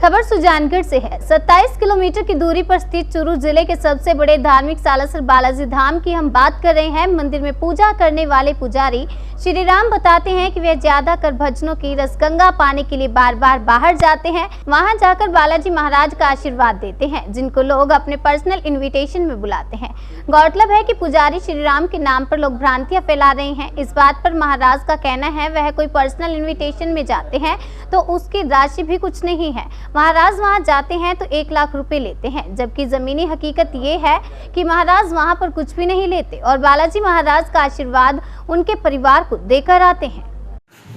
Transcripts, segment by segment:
खबर सुजानगढ़ से है। 27 किलोमीटर की दूरी पर स्थित चूरू जिले के सबसे बड़े धार्मिक सालासर बालाजी धाम की हम बात कर रहे हैं। मंदिर में पूजा करने वाले पुजारी श्री राम बताते हैं कि वे ज्यादातर भजनों की रसगंगा पाने के लिए बार बार बाहर जाते हैं। वहां जाकर बालाजी महाराज का आशीर्वाद देते हैं, जिनको लोग अपने पर्सनल इन्विटेशन में बुलाते हैं। गौरतलब है कि पुजारी श्री राम के नाम पर लोग भ्रांतियां फैला रहे हैं। इस बात पर महाराज का कहना है वह कोई पर्सनल इन्विटेशन में जाते हैं तो उसकी राशि भी कुछ नहीं है। महाराज वहां जाते हैं तो 1 लाख रुपए लेते हैं, जबकि जमीनी हकीकत ये है कि महाराज वहां पर कुछ भी नहीं लेते और बालाजी महाराज का आशीर्वाद उनके परिवार को देकर आते हैं।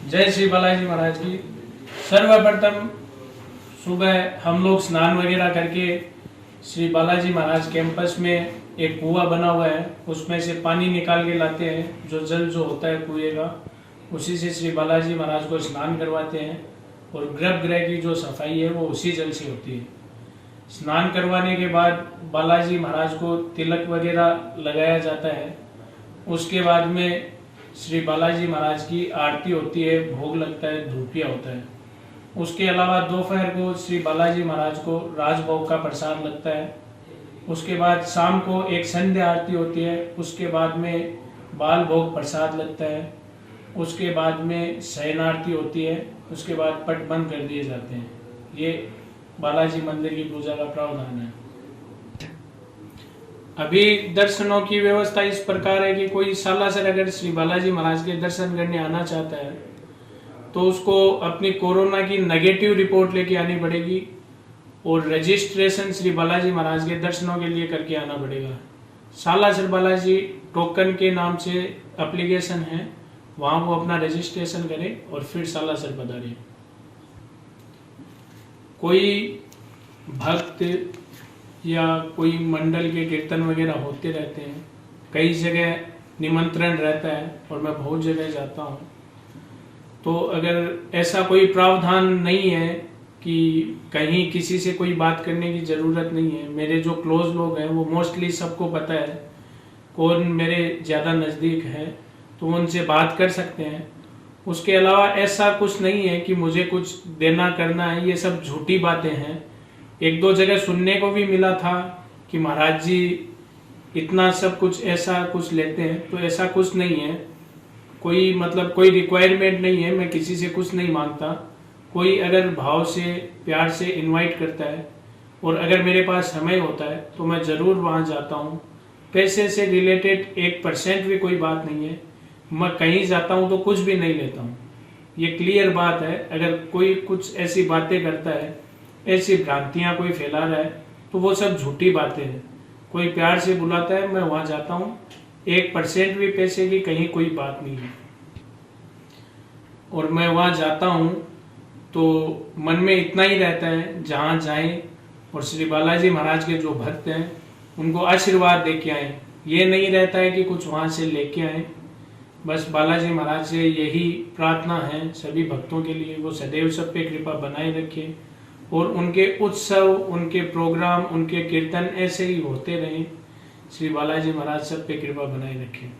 जय श्री बालाजी महाराज की। सर्वप्रथम सुबह हम लोग स्नान वगैरह करके श्री बालाजी महाराज कैंपस में एक कुआं बना हुआ है, उसमें से पानी निकाल के लाते हैं। जो जल जो होता है कुएं का, उसी से श्री बालाजी महाराज को स्नान करवाते हैं और गर्भगृह की जो सफाई है वो उसी जल से होती है। स्नान करवाने के बाद बालाजी महाराज को तिलक वगैरह लगाया जाता है। उसके बाद में श्री बालाजी महाराज की आरती होती है, भोग लगता है, धूपिया होता है। उसके अलावा दोपहर को श्री बालाजी महाराज को राजभोग का प्रसाद लगता है। उसके बाद शाम को एक संध्या आरती होती है। उसके बाद में बाल भोग प्रसाद लगता है। उसके बाद में शयन आरती होती है। उसके बाद पट बंद कर दिए जाते हैं। ये बालाजी मंदिर की पूजा का प्रावधान है। अभी दर्शनों की व्यवस्था इस प्रकार है कि कोई सालासर अगर श्री बालाजी महाराज के दर्शन करने आना चाहता है तो उसको अपनी कोरोना की नेगेटिव रिपोर्ट लेके आनी पड़ेगी और रजिस्ट्रेशन श्री बालाजी महाराज के दर्शनों के लिए करके आना पड़ेगा। सालासर बालाजी टोकन के नाम से एप्लीकेशन है, वहां वो अपना रजिस्ट्रेशन करे और फिर सालासर पधारे। कोई भक्त या कोई मंडल के कीर्तन वगैरह होते रहते हैं, कई जगह निमंत्रण रहता है और मैं बहुत जगह जाता हूँ। तो अगर ऐसा कोई प्रावधान नहीं है कि कहीं किसी से कोई बात करने की ज़रूरत नहीं है। मेरे जो क्लोज लोग हैं वो मोस्टली सबको पता है कौन मेरे ज़्यादा नज़दीक है, तो उनसे बात कर सकते हैं। उसके अलावा ऐसा कुछ नहीं है कि मुझे कुछ देना करना है, ये सब झूठी बातें हैं। 1-2 जगह सुनने को भी मिला था कि महाराज जी इतना सब कुछ ऐसा कुछ लेते हैं, तो ऐसा कुछ नहीं है। कोई रिक्वायरमेंट नहीं है, मैं किसी से कुछ नहीं मांगता। कोई अगर भाव से प्यार से इनवाइट करता है और अगर मेरे पास समय होता है तो मैं ज़रूर वहाँ जाता हूँ। पैसे से रिलेटेड 1% भी कोई बात नहीं है। मैं कहीं जाता हूँ तो कुछ भी नहीं लेता हूँ, ये क्लियर बात है। अगर कोई कुछ ऐसी बातें करता है, ऐसी भ्रांतियाँ कोई फैला रहा है, तो वो सब झूठी बातें हैं। कोई प्यार से बुलाता है, मैं वहाँ जाता हूँ। 1% भी पैसे की कहीं कोई बात नहीं है। और मैं वहाँ जाता हूँ तो मन में इतना ही रहता है जहाँ जाएं और श्री बालाजी महाराज के जो भक्त हैं उनको आशीर्वाद दे के आएँ। ये नहीं रहता है कि कुछ वहाँ से लेके आएँ। बस बालाजी महाराज से यही प्रार्थना है सभी भक्तों के लिए, वो सदैव सब पे कृपा बनाए रखें और उनके उत्सव, उनके प्रोग्राम, उनके कीर्तन ऐसे ही होते रहें। श्री बालाजी महाराज सब पे कृपा बनाए रखें।